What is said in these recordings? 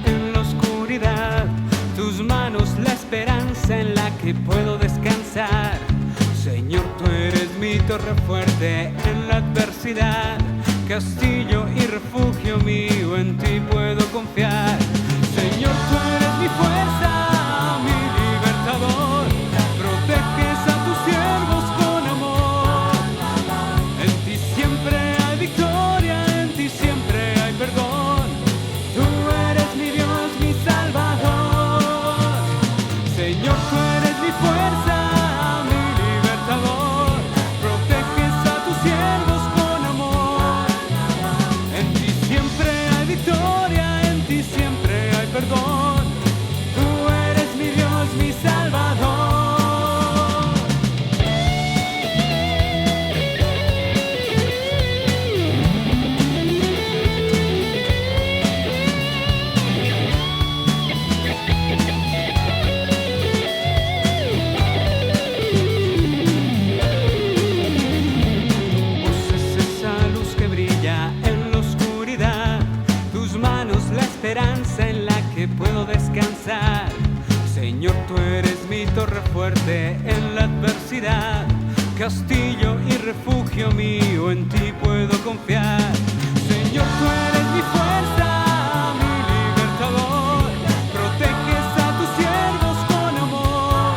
En la oscuridad, tus manos la esperanza en la que puedo descansar. Señor, tú eres mi torre fuerte en la adversidad, castillo y refugio mío, en ti puedo confiar. Señor, tú eres mi fuerza, mi libertador, proteges a tus siervos con amor. En ti siempre hay victoria, en ti siempre hay perdón. Señor, tú eres mi fuerza, mi libertador, proteges a tus siervos con amor. En ti siempre hay victoria, en ti siempre hay perdón. Tú eres mi Dios, mi Salvador. Esperanza en la que puedo descansar. Señor, tú eres mi torre fuerte en la adversidad, castillo y refugio mío, en ti puedo confiar. Señor, tú eres mi fuerza, mi libertador, proteges a tus siervos con amor.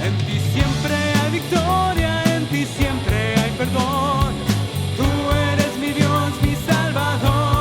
En ti siempre hay victoria, en ti siempre hay perdón. Tú eres mi Dios, mi Salvador.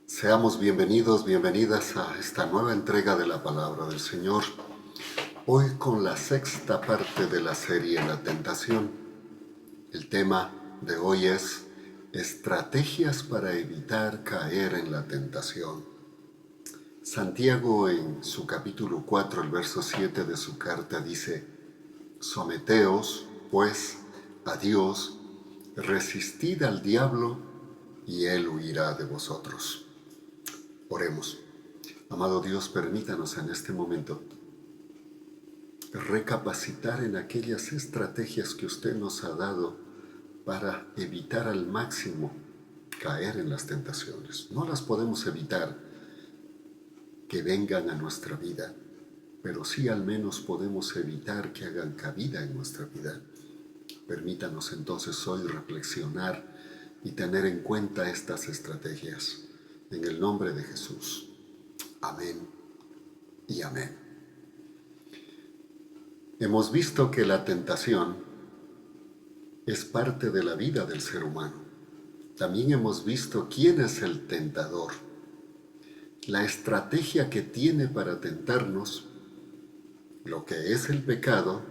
Seamos bienvenidos, bienvenidas a esta nueva entrega de la Palabra del Señor. Hoy con la sexta parte de la serie La Tentación. El tema de hoy es estrategias para evitar caer en la tentación. Santiago en su capítulo 4, el verso 7 de su carta dice: Someteos, pues, a Dios, resistid al diablo, y él huirá de vosotros. Oremos. Amado Dios, permítanos en este momento recapacitar en aquellas estrategias que usted nos ha dado para evitar al máximo caer en las tentaciones. No las podemos evitar que vengan a nuestra vida, pero sí al menos podemos evitar que hagan cabida en nuestra vida. Permítanos entonces hoy reflexionar y tener en cuenta estas estrategias. En el nombre de Jesús. Amén y amén. Hemos visto que la tentación es parte de la vida del ser humano. También hemos visto quién es el tentador, la estrategia que tiene para tentarnos, lo que es el pecado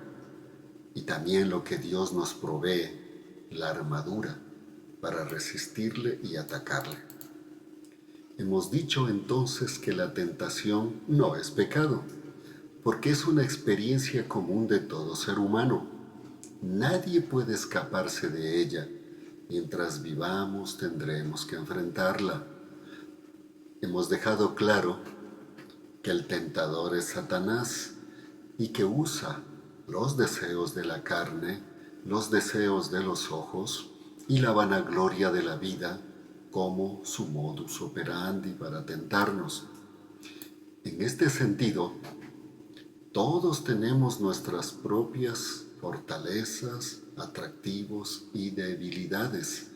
y también lo que Dios nos provee, la armadura para resistirle y atacarle. Hemos dicho entonces que la tentación no es pecado, porque es una experiencia común de todo ser humano. Nadie puede escaparse de ella. Mientras vivamos tendremos que enfrentarla. Hemos dejado claro que el tentador es Satanás y que usa los deseos de la carne, los deseos de los ojos y la vanagloria de la vida como su modus operandi para tentarnos. En este sentido, todos tenemos nuestras propias fortalezas, atractivos y debilidades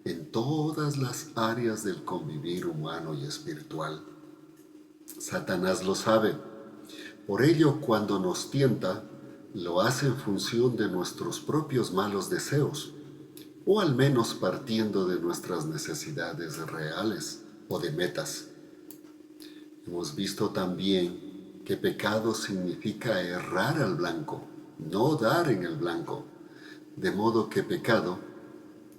en todas las áreas del convivir humano y espiritual. Satanás lo sabe. Por ello, cuando nos tienta, lo hace en función de nuestros propios malos deseos, o al menos partiendo de nuestras necesidades reales o de metas. Hemos visto también que pecado significa errar al blanco, no dar en el blanco, de modo que pecado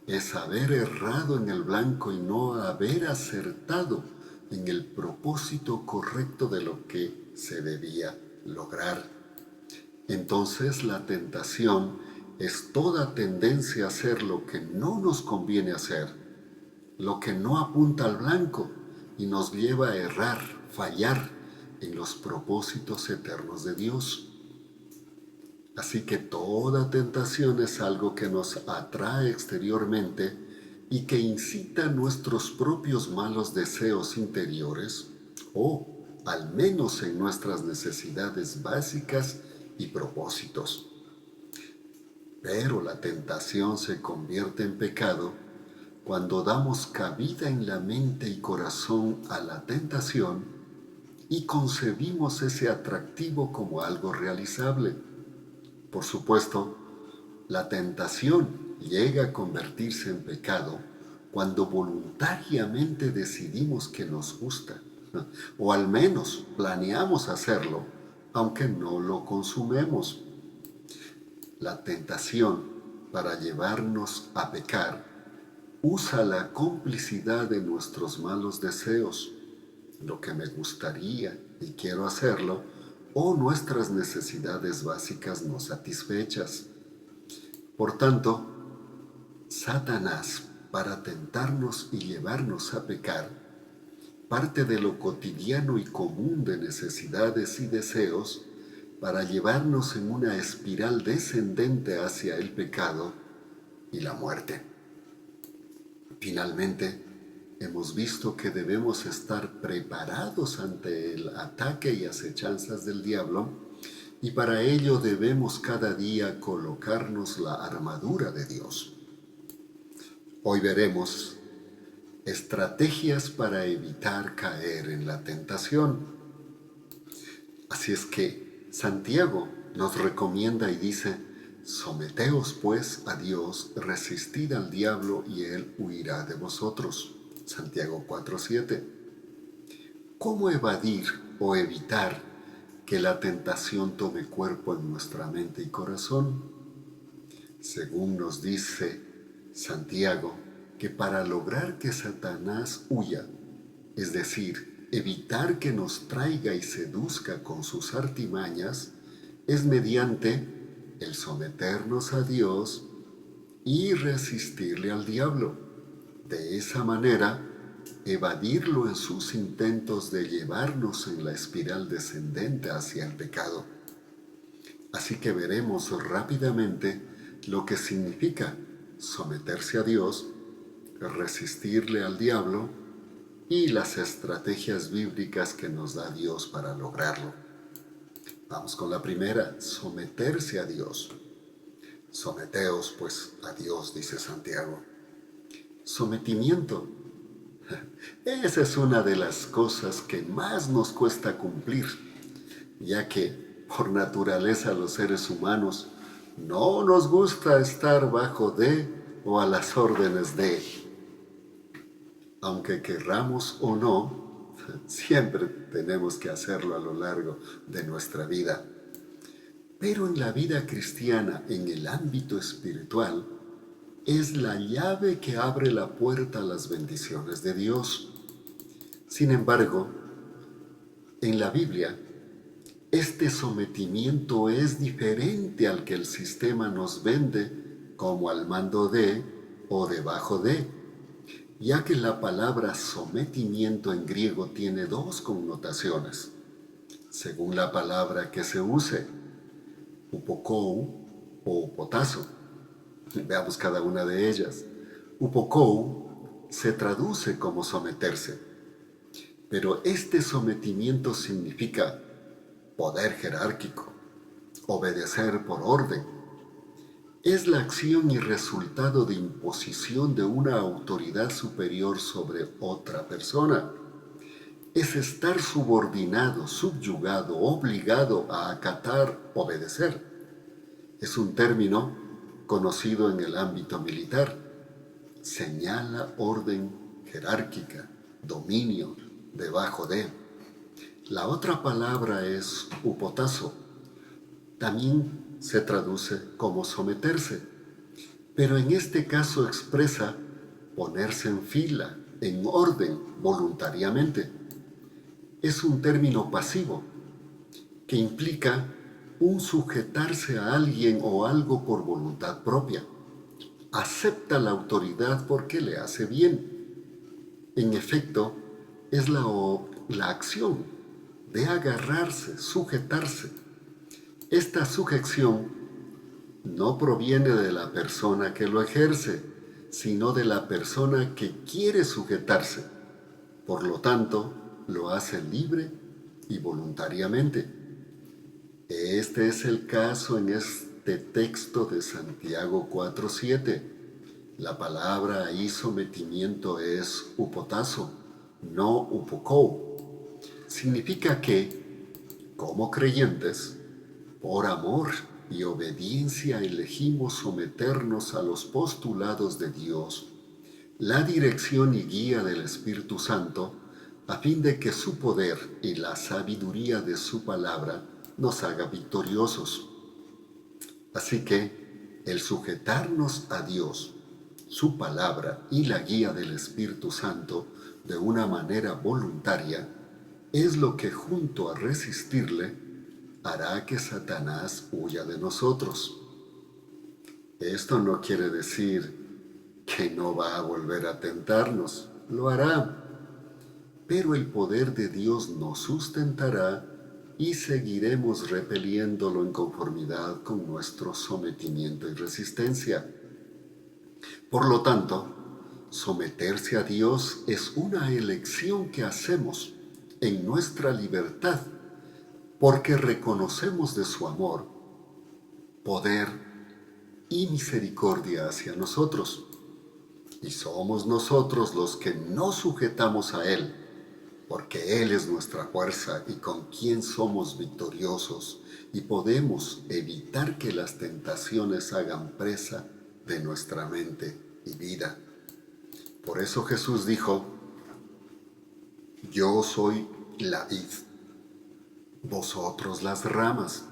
es haber errado en el blanco y no haber acertado en el propósito correcto de lo que se debía lograr. Entonces la tentación es toda tendencia a hacer lo que no nos conviene hacer, lo que no apunta al blanco y nos lleva a errar, fallar en los propósitos eternos de Dios. Así que toda tentación es algo que nos atrae exteriormente y que incita nuestros propios malos deseos interiores, o al menos en nuestras necesidades básicas y propósitos. Pero la tentación se convierte en pecado cuando damos cabida en la mente y corazón a la tentación y concebimos ese atractivo como algo realizable. Por supuesto, la tentación llega a convertirse en pecado cuando voluntariamente decidimos que nos gusta, o al menos planeamos hacerlo, aunque no lo consumemos. La tentación, para llevarnos a pecar, usa la complicidad de nuestros malos deseos, lo que me gustaría y quiero hacerlo, o nuestras necesidades básicas no satisfechas. Por tanto, Satanás, para tentarnos y llevarnos a pecar, parte de lo cotidiano y común de necesidades y deseos para llevarnos en una espiral descendente hacia el pecado y la muerte. Finalmente, hemos visto que debemos estar preparados ante el ataque y acechanzas del diablo, y para ello debemos cada día colocarnos la armadura de Dios. Hoy veremos estrategias para evitar caer en la tentación. Así es que Santiago nos recomienda y dice: someteos pues a Dios, resistid al diablo y él huirá de vosotros. Santiago 4:7. ¿Cómo evadir o evitar que la tentación tome cuerpo en nuestra mente y corazón? Según nos dice Santiago, que para lograr que Satanás huya, es decir, evitar que nos traiga y seduzca con sus artimañas, es mediante el someternos a Dios y resistirle al diablo. De esa manera, evadirlo en sus intentos de llevarnos en la espiral descendente hacia el pecado. Así que veremos rápidamente lo que significa someterse a Dios, resistirle al diablo y las estrategias bíblicas que nos da Dios para lograrlo. Vamos con la primera, someterse a Dios. Someteos pues a Dios, dice Santiago. Sometimiento. Esa es una de las cosas que más nos cuesta cumplir, ya que por naturaleza los seres humanos no nos gusta estar bajo de o a las órdenes de. Aunque querramos o no, siempre tenemos que hacerlo a lo largo de nuestra vida. Pero en la vida cristiana, en el ámbito espiritual, es la llave que abre la puerta a las bendiciones de Dios. Sin embargo, en la Biblia, este sometimiento es diferente al que el sistema nos vende como al mando de o debajo de, ya que la palabra sometimiento en griego tiene dos connotaciones, según la palabra que se use, upokou o upotazo. Veamos cada una de ellas. Upokou se traduce como someterse, pero este sometimiento significa poder jerárquico, obedecer por orden. Es la acción y resultado de imposición de una autoridad superior sobre otra persona. Es estar subordinado, subyugado, obligado a acatar, obedecer. Es un término conocido en el ámbito militar. Señala orden jerárquica, dominio, debajo de. La otra palabra es upotazo. También se traduce como someterse, pero en este caso expresa ponerse en fila, en orden, voluntariamente. Es un término pasivo que implica un sujetarse a alguien o algo por voluntad propia. Acepta la autoridad porque le hace bien. En efecto, es la acción de agarrarse, sujetarse. Esta sujeción no proviene de la persona que lo ejerce, sino de la persona que quiere sujetarse. Por lo tanto, lo hace libre y voluntariamente. Este es el caso en este texto de Santiago 4:7. La palabra ahí sometimiento es upotazo, no upokou. Significa que, como creyentes, por amor y obediencia elegimos someternos a los postulados de Dios, la dirección y guía del Espíritu Santo, a fin de que su poder y la sabiduría de su palabra nos haga victoriosos. Así que el sujetarnos a Dios, su palabra y la guía del Espíritu Santo de una manera voluntaria es lo que, junto a resistirle, hará que Satanás huya de nosotros. Esto no quiere decir que no va a volver a tentarnos, lo hará, pero el poder de Dios nos sustentará y seguiremos repeliéndolo en conformidad con nuestro sometimiento y resistencia. Por lo tanto, someterse a Dios es una elección que hacemos en nuestra libertad, porque reconocemos de su amor, poder y misericordia hacia nosotros. Y somos nosotros los que nos sujetamos a Él, porque Él es nuestra fuerza y con quien somos victoriosos y podemos evitar que las tentaciones hagan presa de nuestra mente y vida. Por eso Jesús dijo: yo soy la vid, vosotros las ramas.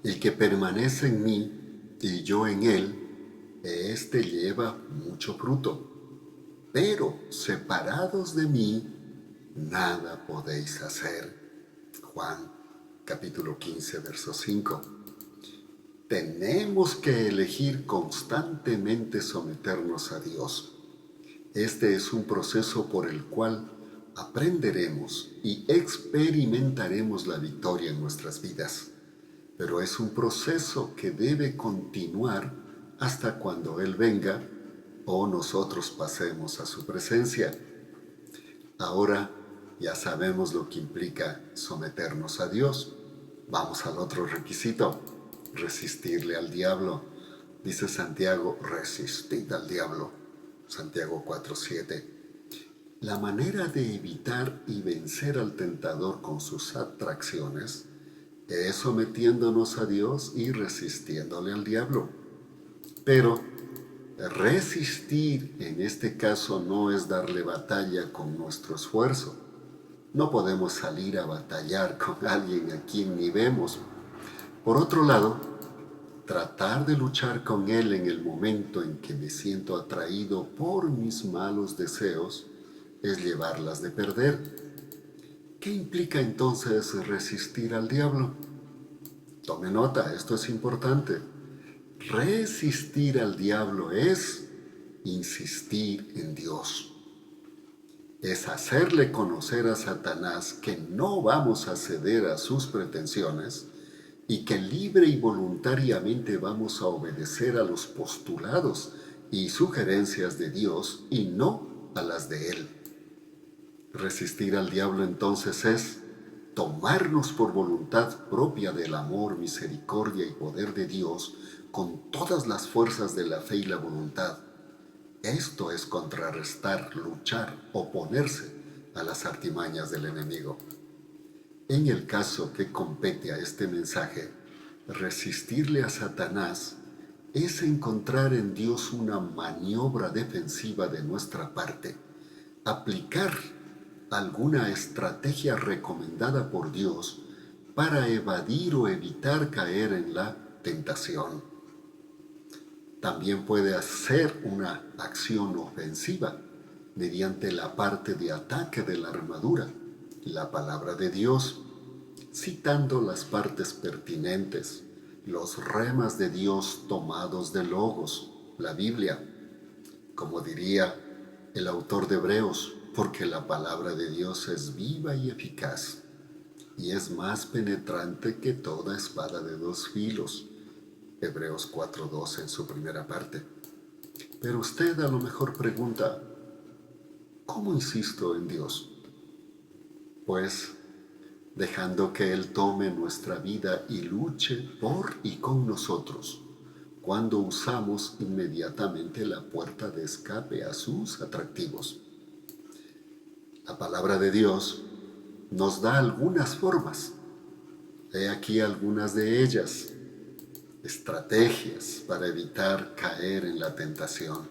El que permanece en mí y yo en él, éste lleva mucho fruto. Pero separados de mí, nada podéis hacer. Juan capítulo 15, verso 5. tenemos que elegir constantemente someternos a Dios. Este es un proceso por el cual aprenderemos y experimentaremos la victoria en nuestras vidas. Pero es un proceso que debe continuar hasta cuando Él venga o nosotros pasemos a su presencia. Ahora ya sabemos lo que implica someternos a Dios. Vamos al otro requisito: resistirle al diablo. Dice Santiago, resistid al diablo. Santiago 4:7. La manera de evitar y vencer al tentador con sus atracciones es sometiéndonos a Dios y resistiéndole al diablo. Pero resistir en este caso no es darle batalla con nuestro esfuerzo. No podemos salir a batallar con alguien a quien ni vemos. Por otro lado, tratar de luchar con él en el momento en que me siento atraído por mis malos deseos es llevarlas de perder. ¿Qué implica entonces resistir al diablo? Tome nota, esto es importante. Resistir al diablo es insistir en Dios. Es hacerle conocer a Satanás que no vamos a ceder a sus pretensiones y que libre y voluntariamente vamos a obedecer a los postulados y sugerencias de Dios y no a las de Él. Resistir al diablo entonces es tomarnos por voluntad propia del amor, misericordia y poder de Dios con todas las fuerzas de la fe y la voluntad. Esto es contrarrestar, luchar, oponerse a las artimañas del enemigo. En el caso que compete a este mensaje, resistirle a Satanás es encontrar en Dios una maniobra defensiva de nuestra parte, aplicar alguna estrategia recomendada por Dios para evadir o evitar caer en la tentación. También puede hacer una acción ofensiva mediante la parte de ataque de la armadura, la palabra de Dios, citando las partes pertinentes, los remas de Dios tomados de Logos, la Biblia, como diría el autor de Hebreos, porque la palabra de Dios es viva y eficaz, y es más penetrante que toda espada de dos filos. Hebreos 4:12 en su primera parte. Pero usted a lo mejor pregunta, ¿cómo insisto en Dios? Pues dejando que Él tome nuestra vida y luche por y con nosotros, cuando usamos inmediatamente la puerta de escape a sus atractivos. La palabra de Dios nos da algunas formas. He aquí algunas de ellas. Estrategias para evitar caer en la tentación.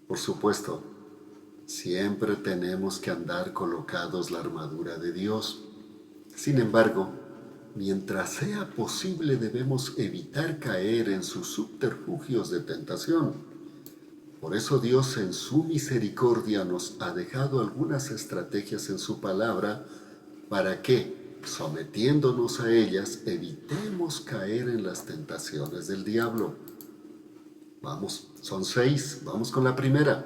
Por supuesto, siempre tenemos que andar colocados la armadura de Dios. Sin embargo, mientras sea posible debemos evitar caer en sus subterfugios de tentación. Por eso Dios en su misericordia nos ha dejado algunas estrategias en su palabra para que, sometiéndonos a ellas, evitemos caer en las tentaciones del diablo. Vamos, son 6, vamos con la primera.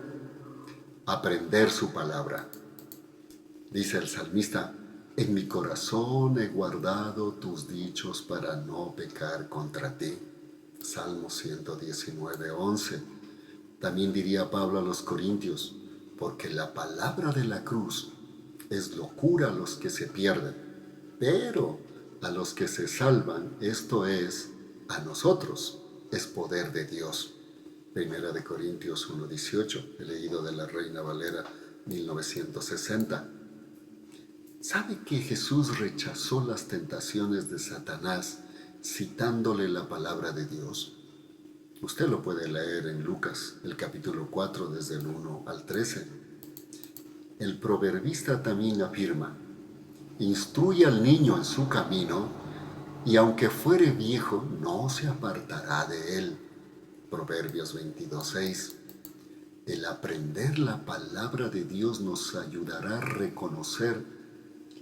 Aprender su palabra. Dice el salmista, en mi corazón he guardado tus dichos para no pecar contra ti. Salmo 119:11. También diría Pablo a los Corintios, porque la palabra de la cruz es locura a los que se pierden, pero a los que se salvan, esto es, a nosotros, es poder de Dios. Primera de Corintios 1:18, he leído de la Reina Valera 1960. ¿Sabe que Jesús rechazó las tentaciones de Satanás citándole la palabra de Dios? Usted lo puede leer en Lucas, el capítulo 4, desde el 1 al 13. El proverbista también afirma, instruye al niño en su camino, y aunque fuere viejo, no se apartará de él. Proverbios 22:6. El aprender la palabra de Dios nos ayudará a reconocer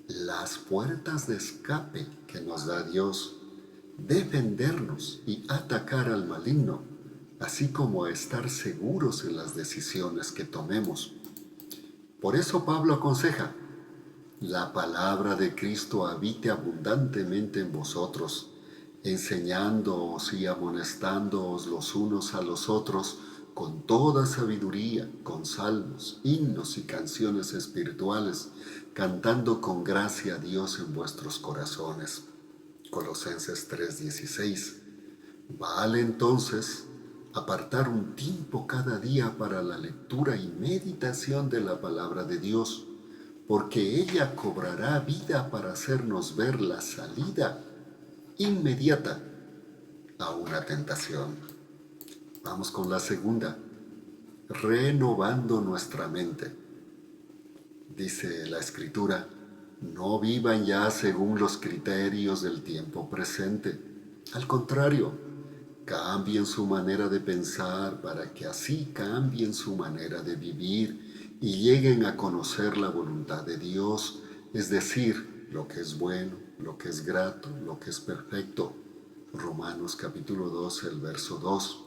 las puertas de escape que nos da Dios, defendernos y atacar al maligno, así como a estar seguros en las decisiones que tomemos. Por eso Pablo aconseja: la palabra de Cristo habite abundantemente en vosotros, enseñándoos y amonestándoos los unos a los otros con toda sabiduría, con salmos, himnos y canciones espirituales, cantando con gracia a Dios en vuestros corazones. Colosenses 3:16. Vale entonces apartar un tiempo cada día para la lectura y meditación de la palabra de Dios, porque ella cobrará vida para hacernos ver la salida inmediata a una tentación. Vamos con la segunda: renovando nuestra mente. Dice la Escritura: no vivan ya según los criterios del tiempo presente. Al contrario, cambien su manera de pensar para que así cambien su manera de vivir y lleguen a conocer la voluntad de Dios, es decir, lo que es bueno, lo que es grato, lo que es perfecto. Romanos capítulo 12, el verso 2.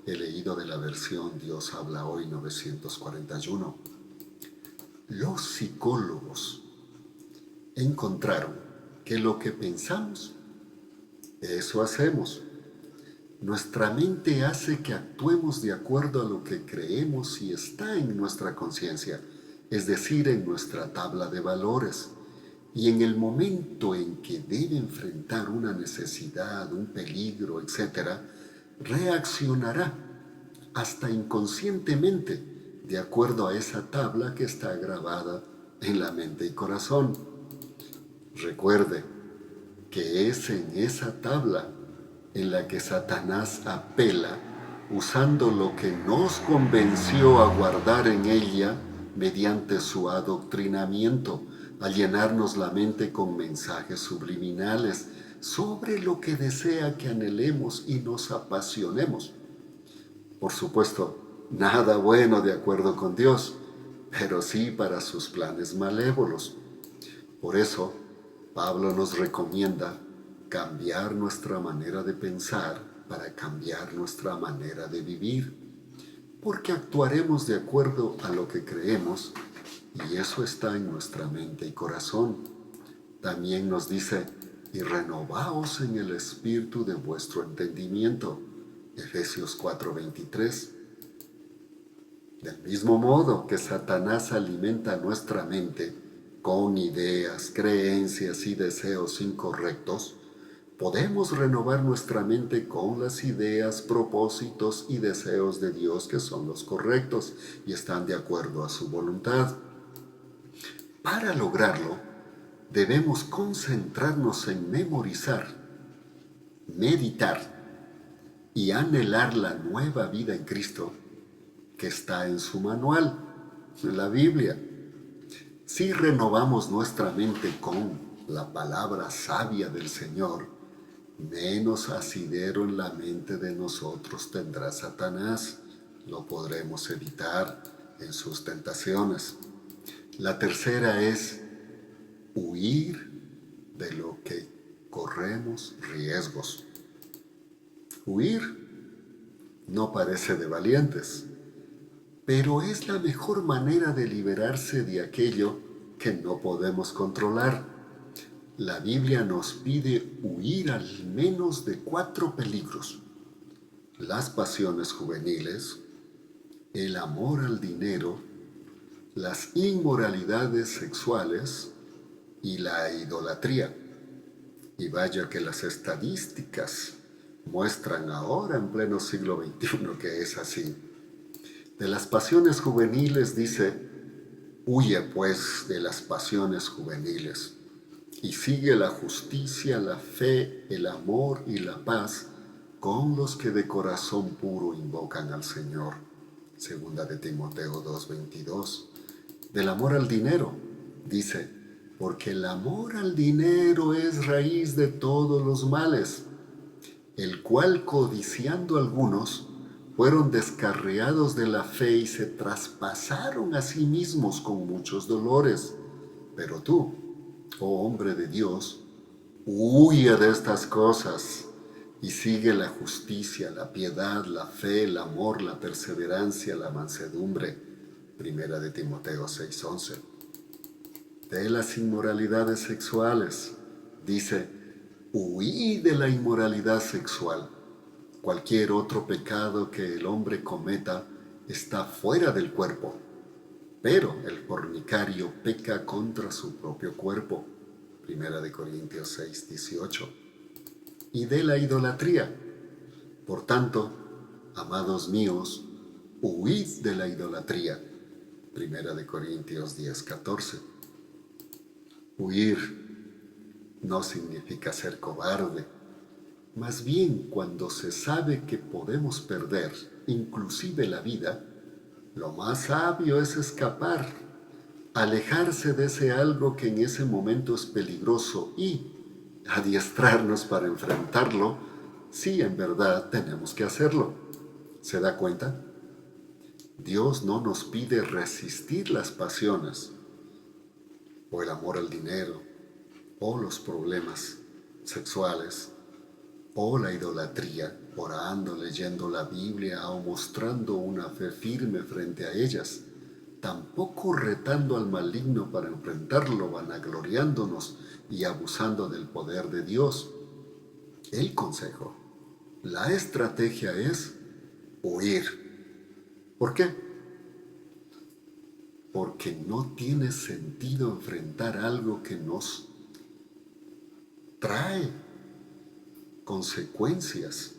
He leído de la versión Dios habla hoy 941. Los psicólogos encontraron que lo que pensamos, eso hacemos. Nuestra mente hace que actuemos de acuerdo a lo que creemos y está en nuestra conciencia, es decir, en nuestra tabla de valores. Y en el momento en que debe enfrentar una necesidad, un peligro, etc., reaccionará hasta inconscientemente de acuerdo a esa tabla que está grabada en la mente y corazón. Recuerde que es en esa tabla en la que Satanás apela, usando lo que nos convenció a guardar en ella mediante su adoctrinamiento, a llenarnos la mente con mensajes subliminales sobre lo que desea que anhelemos y nos apasionemos. Por supuesto, nada bueno de acuerdo con Dios, pero sí para sus planes malévolos. Por eso, Pablo nos recomienda cambiar nuestra manera de pensar para cambiar nuestra manera de vivir, porque actuaremos de acuerdo a lo que creemos y eso está en nuestra mente y corazón. También nos dice: y renovaos en el espíritu de vuestro entendimiento. Efesios 4:23. Del mismo modo que Satanás alimenta nuestra mente con ideas, creencias y deseos incorrectos, podemos renovar nuestra mente con las ideas, propósitos y deseos de Dios que son los correctos y están de acuerdo a su voluntad. Para lograrlo, debemos concentrarnos en memorizar, meditar y anhelar la nueva vida en Cristo que está en su manual, en la Biblia. Si renovamos nuestra mente con la palabra sabia del Señor, menos asidero en la mente de nosotros tendrá Satanás. Lo podremos evitar en sus tentaciones. La tercera es huir de lo que corremos riesgos. Huir no parece de valientes, pero es la mejor manera de liberarse de aquello que no podemos controlar. La Biblia nos pide huir al menos de 4 peligros: las pasiones juveniles, el amor al dinero, las inmoralidades sexuales y la idolatría. Y vaya que las estadísticas muestran ahora en pleno siglo XXI que es así. De las pasiones juveniles dice: huye pues de las pasiones juveniles y sigue la justicia, la fe, el amor y la paz con los que de corazón puro invocan al Señor. Segunda de Timoteo 2:22. Del amor al dinero dice: porque el amor al dinero es raíz de todos los males, el cual codiciando algunos fueron descarriados de la fe y se traspasaron a sí mismos con muchos dolores. Pero tú, oh hombre de Dios, huye de estas cosas y sigue la justicia, la piedad, la fe, el amor, la perseverancia, la mansedumbre. Primera de Timoteo 6:11. De las inmoralidades sexuales, dice, huid de la inmoralidad sexual. Cualquier otro pecado que el hombre cometa está fuera del cuerpo, pero el fornicario peca contra su propio cuerpo. Primera de Corintios 6:18. Y de la idolatría. Por tanto, amados míos, huid de la idolatría. Primera de Corintios 10:14. Huir no significa ser cobarde. Más bien, cuando se sabe que podemos perder, inclusive la vida, lo más sabio es escapar, alejarse de ese algo que en ese momento es peligroso y adiestrarnos para enfrentarlo si en verdad tenemos que hacerlo. ¿Se da cuenta? Dios no nos pide resistir las pasiones, o el amor al dinero, o los problemas sexuales, o la idolatría, orando, leyendo la Biblia o mostrando una fe firme frente a ellas, tampoco retando al maligno para enfrentarlo, vanagloriándonos y abusando del poder de Dios. El consejo, la estrategia es huir. ¿Por qué? Porque no tiene sentido enfrentar algo que nos trae consecuencias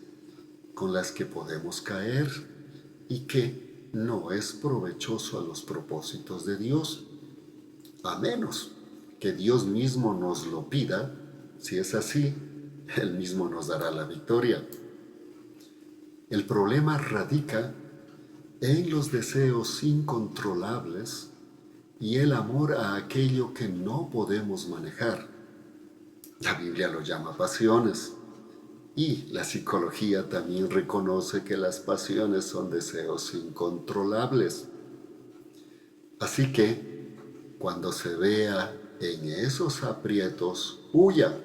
con las que podemos caer y que no es provechoso a los propósitos de Dios, a menos que Dios mismo nos lo pida. Si es así, Él mismo nos dará la victoria. El problema radica en los deseos incontrolables y el amor a aquello que no podemos manejar. La Biblia lo llama pasiones. Y la psicología también reconoce que las pasiones son deseos incontrolables. Así que, cuando se vea en esos aprietos, huya.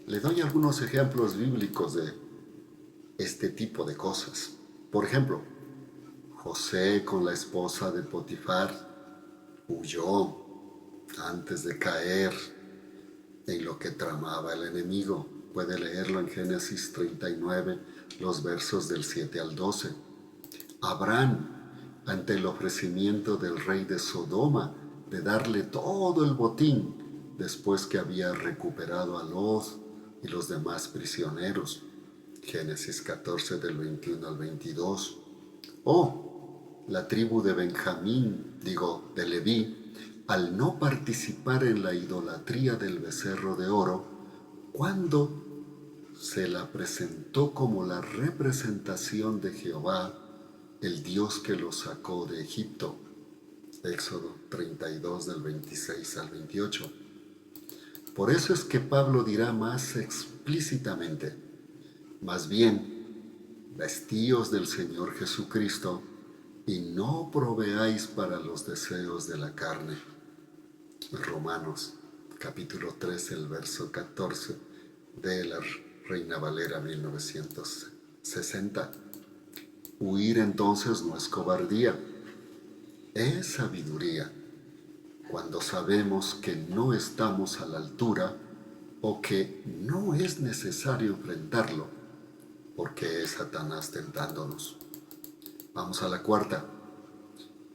Le doy algunos ejemplos bíblicos de este tipo de cosas. Por ejemplo, José con la esposa de Potifar huyó antes de caer en lo que tramaba el enemigo. Puede leerlo en Génesis 39, los versos del 7 al 12. Abraham, ante el ofrecimiento del rey de Sodoma de darle todo el botín después que había recuperado a Lot y los demás prisioneros. Génesis 14, del 21 al 22. O la tribu de de Leví, al no participar en la idolatría del becerro de oro, cuando se la presentó como la representación de Jehová, el Dios que los sacó de Egipto. Éxodo 32, del 26 al 28. Por eso es que Pablo dirá más explícitamente, más bien, vestíos del Señor Jesucristo y no proveáis para los deseos de la carne. Romanos capítulo 3, el verso 14 de la Reina Valera 1960. Huir entonces no es cobardía, es sabiduría. Cuando sabemos que no estamos a la altura o que no es necesario enfrentarlo, porque es Satanás tentándonos. Vamos a la cuarta.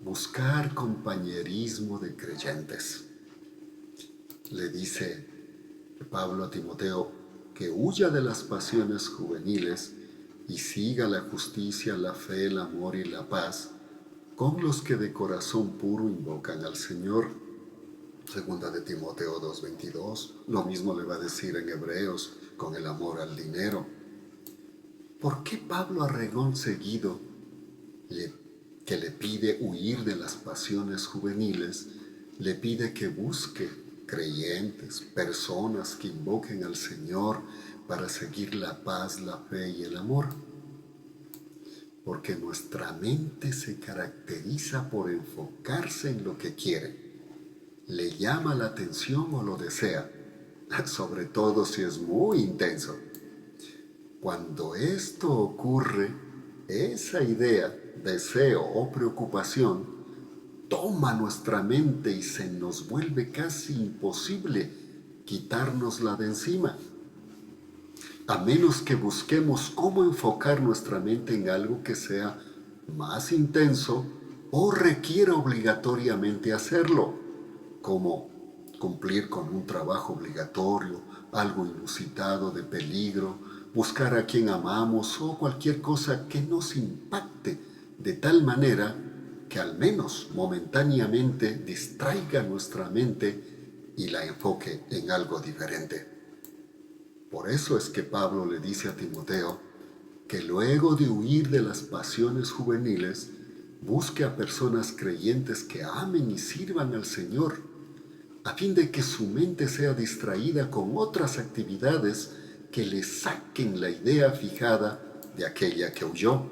Buscar compañerismo de creyentes. Le dice Pablo a Timoteo que huya de las pasiones juveniles y siga la justicia, la fe, el amor y la paz con los que de corazón puro invocan al Señor. Segunda de Timoteo 2:22. Lo mismo le va a decir en Hebreos con el amor al dinero. ¿Por qué Pablo a regón seguido que le pide huir de las pasiones juveniles, le pide que busque creyentes, personas que invoquen al Señor para seguir la paz, la fe y el amor? Porque nuestra mente se caracteriza por enfocarse en lo que quiere, le llama la atención o lo desea, sobre todo si es muy intenso. Cuando esto ocurre, esa idea, deseo o preocupación toma nuestra mente y se nos vuelve casi imposible quitárnosla de encima, a menos que busquemos cómo enfocar nuestra mente en algo que sea más intenso o requiera obligatoriamente hacerlo, como cumplir con un trabajo obligatorio, algo inusitado de peligro, buscar a quien amamos o cualquier cosa que nos impacte de tal manera que al menos momentáneamente distraiga nuestra mente y la enfoque en algo diferente. Por eso es que Pablo le dice a Timoteo que luego de huir de las pasiones juveniles, busque a personas creyentes que amen y sirvan al Señor, a fin de que su mente sea distraída con otras actividades que le saquen la idea fijada de aquella que huyó.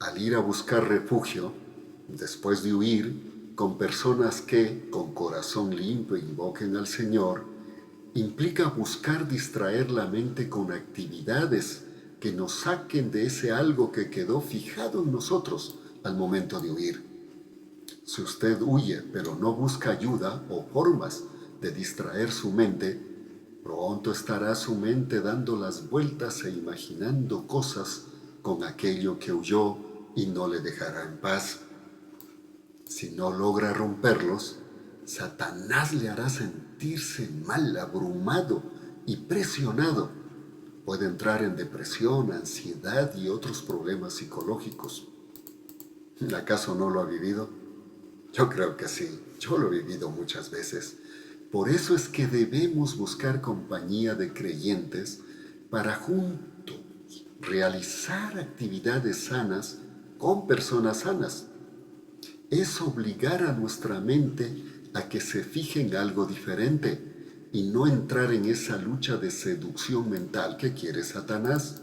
Al ir a buscar refugio, después de huir, con personas que, con corazón limpio, invoquen al Señor, implica buscar distraer la mente con actividades que nos saquen de ese algo que quedó fijado en nosotros al momento de huir. Si usted huye pero no busca ayuda o formas de distraer su mente, pronto estará su mente dando las vueltas e imaginando cosas con aquello que huyó y no le dejará en paz. Si no logra romperlos, Satanás le hará sentirse mal, abrumado y presionado. Puede entrar en depresión, ansiedad y otros problemas psicológicos. ¿Acaso no lo ha vivido? Yo creo que sí, yo lo he vivido muchas veces. Por eso es que debemos buscar compañía de creyentes para juntos realizar actividades sanas con personas sanas. Es obligar a nuestra mente a que se fije en algo diferente y no entrar en esa lucha de seducción mental que quiere Satanás.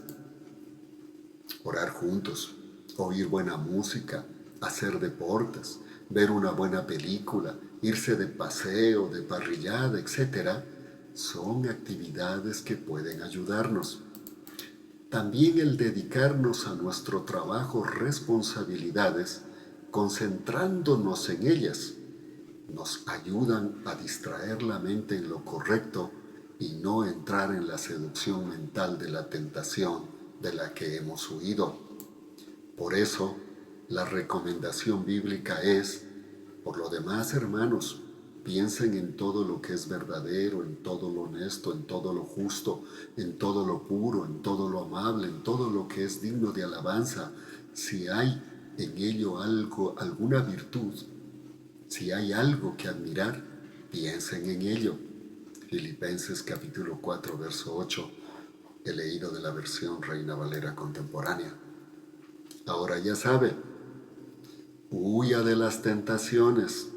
Orar juntos, oír buena música, hacer deportes, ver una buena película, irse de paseo, de parrillada, etc., son actividades que pueden ayudarnos. También el dedicarnos a nuestro trabajo, responsabilidades, concentrándonos en ellas, nos ayudan a distraer la mente en lo correcto y no entrar en la seducción mental de la tentación de la que hemos huido. Por eso, la recomendación bíblica es, por lo demás, hermanos, piensen en todo lo que es verdadero, en todo lo honesto, en todo lo justo, en todo lo puro, en todo lo amable, en todo lo que es digno de alabanza. Si hay en ello alguna virtud, si hay algo que admirar, piensen en ello. Filipenses capítulo 4, verso 8, he leído de la versión Reina Valera contemporánea. Ahora ya sabe, huya de las tentaciones,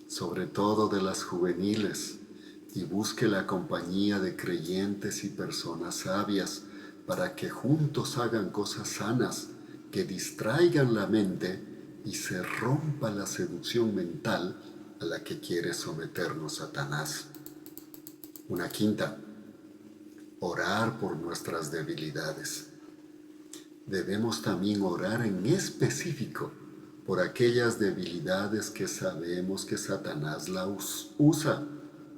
sobre todo de las juveniles, y busque la compañía de creyentes y personas sabias para que juntos hagan cosas sanas que distraigan la mente y se rompa la seducción mental a la que quiere someternos Satanás. Una quinta, orar por nuestras debilidades. Debemos también orar en específico por aquellas debilidades que sabemos que Satanás las usa,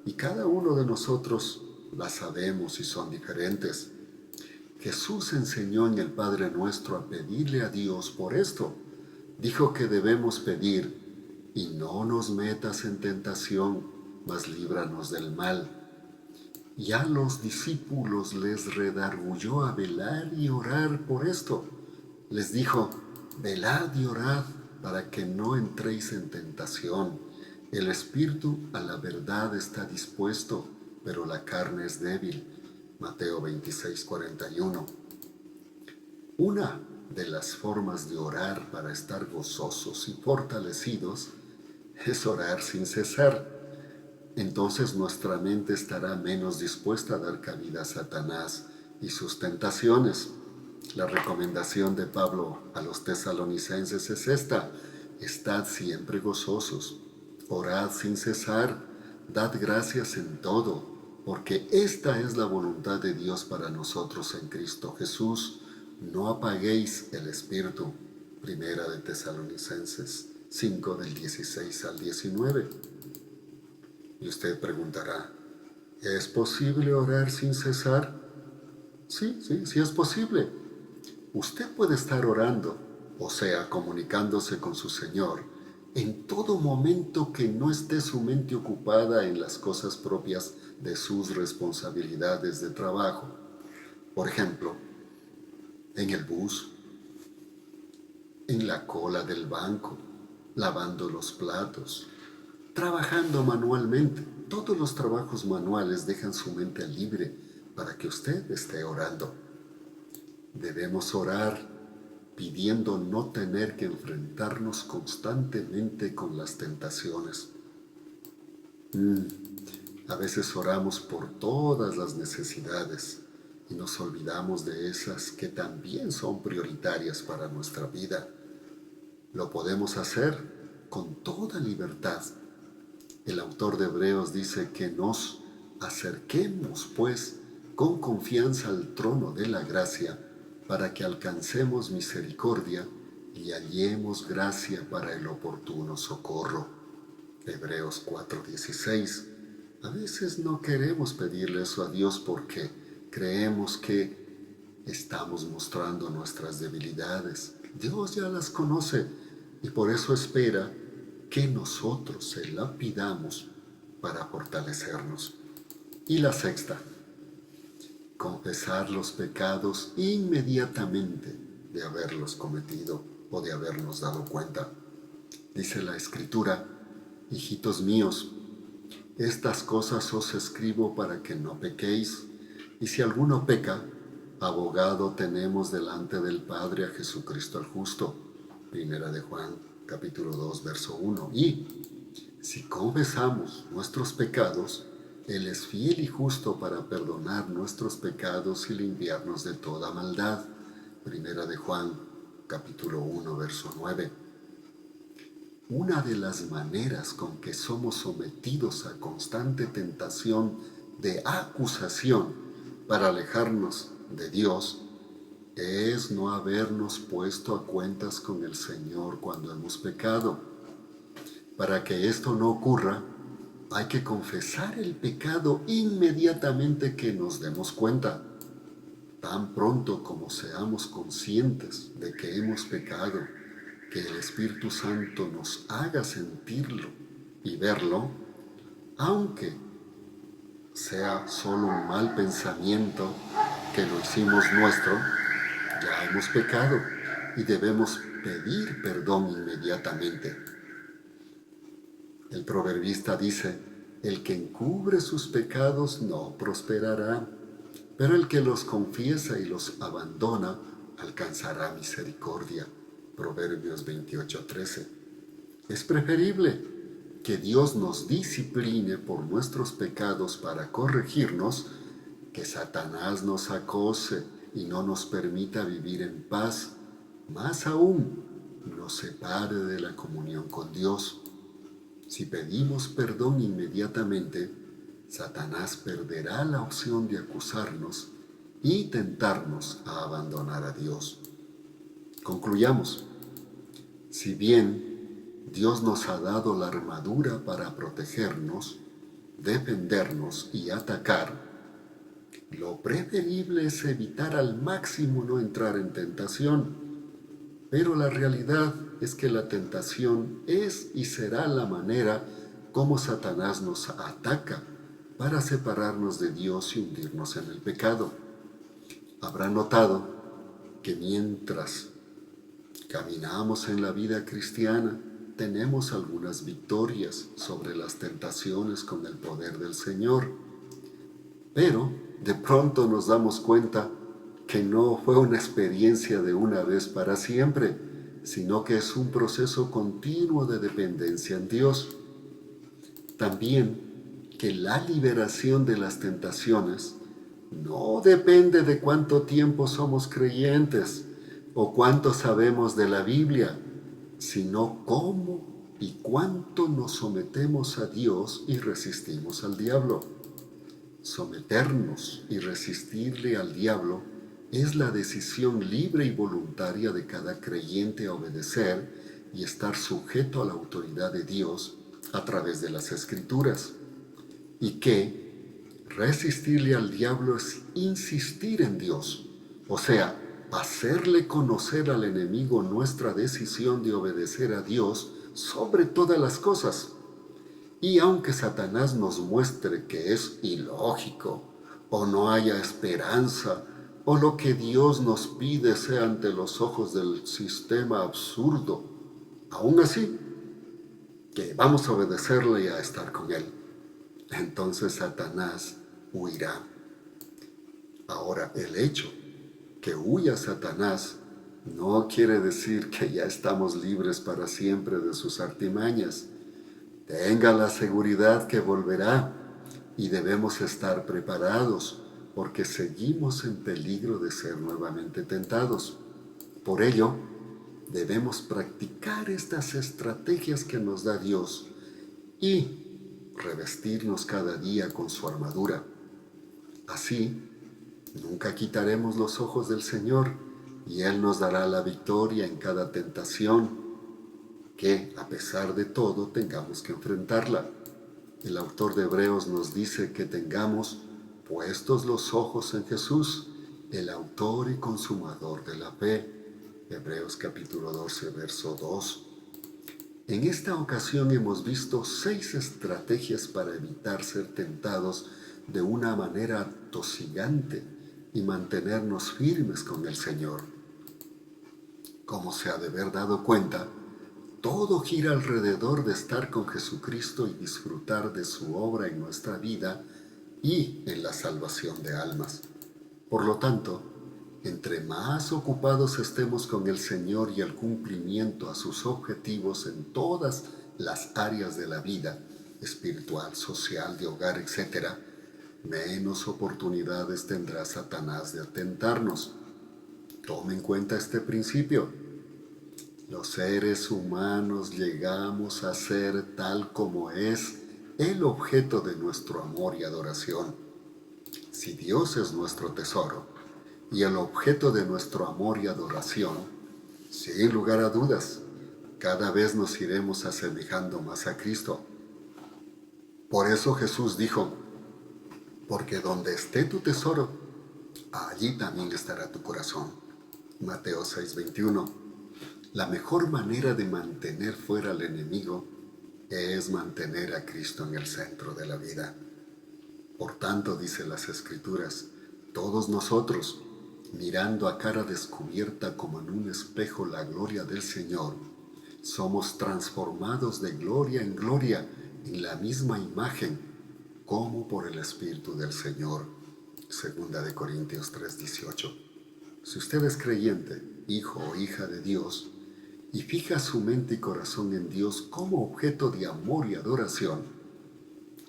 y cada uno de nosotros las sabemos y son diferentes. Jesús enseñó en el Padre Nuestro a pedirle a Dios por esto. Dijo que debemos pedir, y no nos metas en tentación, mas líbranos del mal. Y a los discípulos les redarguyó a velar y orar por esto. Les dijo, velad y orad para que no entréis en tentación. El espíritu a la verdad está dispuesto, pero la carne es débil. Mateo 26, 41. Una de las formas de orar para estar gozosos y fortalecidos es orar sin cesar. Entonces nuestra mente estará menos dispuesta a dar cabida a Satanás y sus tentaciones. La recomendación de Pablo a los tesalonicenses es esta: estad siempre gozosos, orad sin cesar, dad gracias en todo, porque esta es la voluntad de Dios para nosotros en Cristo Jesús. No apaguéis el espíritu. Primera de Tesalonicenses 5 del 16 al 19. Y usted preguntará, ¿es posible orar sin cesar? Sí es posible. Usted puede estar orando, o sea, comunicándose con su Señor, en todo momento que no esté su mente ocupada en las cosas propias de sus responsabilidades de trabajo. Por ejemplo, en el bus, en la cola del banco, lavando los platos, trabajando manualmente. Todos los trabajos manuales dejan su mente libre para que usted esté orando. Debemos orar pidiendo no tener que enfrentarnos constantemente con las tentaciones. A veces oramos por todas las necesidades y nos olvidamos de esas que también son prioritarias para nuestra vida. Lo podemos hacer con toda libertad. El autor de Hebreos dice que nos acerquemos, pues, con confianza al trono de la gracia para que alcancemos misericordia y hallemos gracia para el oportuno socorro. Hebreos 4:16. A veces no queremos pedirle eso a Dios porque creemos que estamos mostrando nuestras debilidades. Dios ya las conoce y por eso espera que nosotros se la pidamos para fortalecernos. Y la sexta, confesar los pecados inmediatamente de haberlos cometido o de habernos dado cuenta. Dice la Escritura, hijitos míos, estas cosas os escribo para que no pequéis, y si alguno peca, abogado tenemos delante del Padre a Jesucristo el justo. Primera de Juan, capítulo 2, verso 1. Y si confesamos nuestros pecados, Él es fiel y justo para perdonar nuestros pecados y limpiarnos de toda maldad. Primera de Juan, capítulo 1, verso 9. Una de las maneras con que somos sometidos a constante tentación de acusación para alejarnos de Dios es no habernos puesto a cuentas con el Señor cuando hemos pecado. Para que esto no ocurra, hay que confesar el pecado inmediatamente que nos demos cuenta. Tan pronto como seamos conscientes de que hemos pecado, que el Espíritu Santo nos haga sentirlo y verlo, aunque sea solo un mal pensamiento que lo hicimos nuestro, ya hemos pecado y debemos pedir perdón inmediatamente. El proverbista dice, el que encubre sus pecados no prosperará, pero el que los confiesa y los abandona alcanzará misericordia. Proverbios 28:13. Es preferible que Dios nos discipline por nuestros pecados para corregirnos, que Satanás nos acose y no nos permita vivir en paz, más aún nos separe de la comunión con Dios. Si pedimos perdón inmediatamente, Satanás perderá la opción de acusarnos y tentarnos a abandonar a Dios. Concluyamos. Si bien Dios nos ha dado la armadura para protegernos, defendernos y atacar, lo preferible es evitar al máximo no entrar en tentación. Pero la realidad es que la tentación es y será la manera como Satanás nos ataca para separarnos de Dios y hundirnos en el pecado. Habrá notado que mientras caminamos en la vida cristiana, tenemos algunas victorias sobre las tentaciones con el poder del Señor. Pero de pronto nos damos cuenta que no fue una experiencia de una vez para siempre, sino que es un proceso continuo de dependencia en Dios. También que la liberación de las tentaciones no depende de cuánto tiempo somos creyentes o cuánto sabemos de la Biblia, sino cómo y cuánto nos sometemos a Dios y resistimos al diablo. Someternos y resistirle al diablo es la decisión libre y voluntaria de cada creyente a obedecer y estar sujeto a la autoridad de Dios a través de las Escrituras. Y que resistirle al diablo es insistir en Dios, o sea, hacerle conocer al enemigo nuestra decisión de obedecer a Dios sobre todas las cosas. Y aunque Satanás nos muestre que es ilógico, o no haya esperanza, o lo que Dios nos pide sea ante los ojos del sistema absurdo, aún así, que vamos a obedecerle y a estar con Él. Entonces Satanás huirá. Ahora, el hecho que huya Satanás no quiere decir que ya estamos libres para siempre de sus artimañas. Tenga la seguridad que volverá y debemos estar preparados porque seguimos en peligro de ser nuevamente tentados. Por ello, debemos practicar estas estrategias que nos da Dios y revestirnos cada día con su armadura. Así, nunca quitaremos los ojos del Señor y Él nos dará la victoria en cada tentación que, a pesar de todo, tengamos que enfrentarla. El autor de Hebreos nos dice que tengamos puestos los ojos en Jesús, el autor y consumador de la fe. Hebreos capítulo 12, verso 2. En esta ocasión hemos visto 6 estrategias para evitar ser tentados de una manera atosigante y mantenernos firmes con el Señor. Como se ha de haber dado cuenta, todo gira alrededor de estar con Jesucristo y disfrutar de su obra en nuestra vida y en la salvación de almas. Por lo tanto, entre más ocupados estemos con el Señor y el cumplimiento a sus objetivos en todas las áreas de la vida, espiritual, social, de hogar, etc., menos oportunidades tendrá Satanás de atentarnos. Tome en cuenta este principio. Los seres humanos llegamos a ser tal como es el objeto de nuestro amor y adoración. Si Dios es nuestro tesoro y el objeto de nuestro amor y adoración, sin lugar a dudas, cada vez nos iremos asemejando más a Cristo. Por eso Jesús dijo, porque donde esté tu tesoro, allí también estará tu corazón. Mateo 6:21. La mejor manera de mantener fuera al enemigo es mantener a Cristo en el centro de la vida. Por tanto, dice las Escrituras, todos nosotros, mirando a cara descubierta como en un espejo la gloria del Señor, somos transformados de gloria en gloria en la misma imagen, como por el Espíritu del Señor. 2 Corintios 3:18. Si usted es creyente, hijo o hija de Dios, y fija su mente y corazón en Dios como objeto de amor y adoración,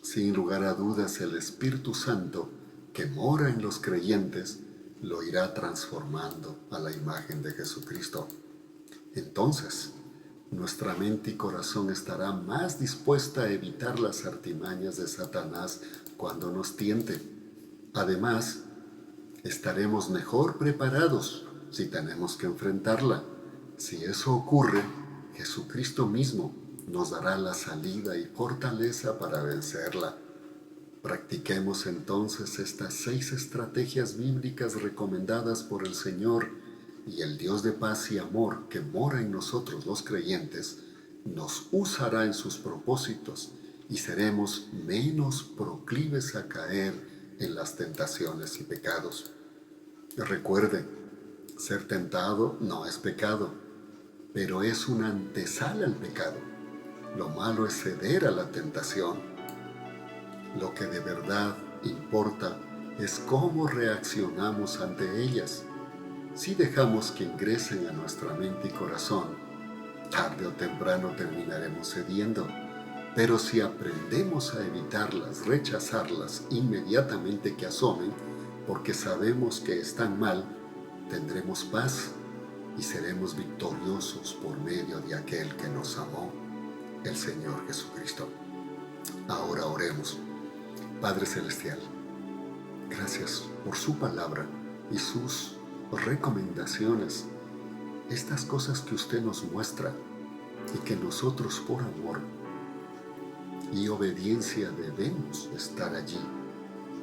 sin lugar a dudas el Espíritu Santo que mora en los creyentes lo irá transformando a la imagen de Jesucristo. Entonces, nuestra mente y corazón estará más dispuesta a evitar las artimañas de Satanás cuando nos tiente. Además, estaremos mejor preparados si tenemos que enfrentarla. Si eso ocurre, Jesucristo mismo nos dará la salida y fortaleza para vencerla. Practiquemos entonces estas 6 estrategias bíblicas recomendadas por el Señor y el Dios de paz y amor que mora en nosotros los creyentes nos usará en sus propósitos y seremos menos proclives a caer en las tentaciones y pecados. Recuerde, ser tentado no es pecado, pero es una antesala al pecado. Lo malo es ceder a la tentación. Lo que de verdad importa es cómo reaccionamos ante ellas. Si dejamos que ingresen a nuestra mente y corazón, tarde o temprano terminaremos cediendo. Pero si aprendemos a evitarlas, rechazarlas inmediatamente que asomen, porque sabemos que están mal, tendremos paz y seremos victoriosos por medio de aquel que nos amó, el Señor Jesucristo. Ahora oremos. Padre Celestial, Gracias por su palabra y sus recomendaciones, estas cosas que usted nos muestra y que nosotros por amor y obediencia debemos estar allí,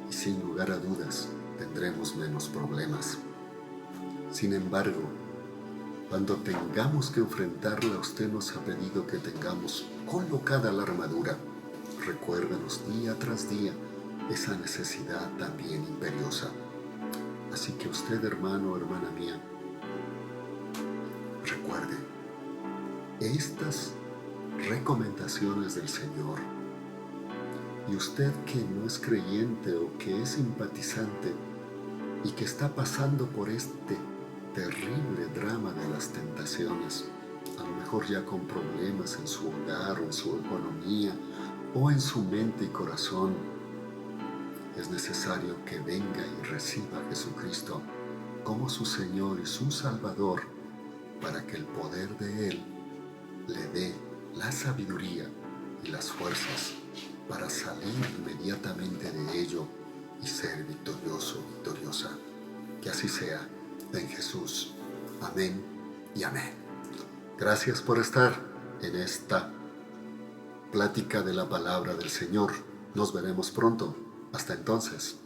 y sin lugar a dudas tendremos menos problemas. Sin embargo, cuando tengamos que enfrentarla, usted nos ha pedido que tengamos colocada la armadura. Recuérdenos día tras día esa necesidad también imperiosa. Así que usted, hermano o hermana mía, recuerde estas recomendaciones del Señor. Y usted que no es creyente o que es simpatizante y que está pasando por este terrible drama de las tentaciones, a lo mejor ya con problemas en su hogar o en su economía o en su mente y corazón, es necesario que venga y reciba a Jesucristo como su Señor y su Salvador, para que el poder de Él le dé la sabiduría y las fuerzas para salir inmediatamente de ello y ser victorioso, victoriosa. Que así sea en Jesús. Amén y amén. Gracias por estar en esta plática de la palabra del Señor. Nos veremos pronto. Hasta entonces.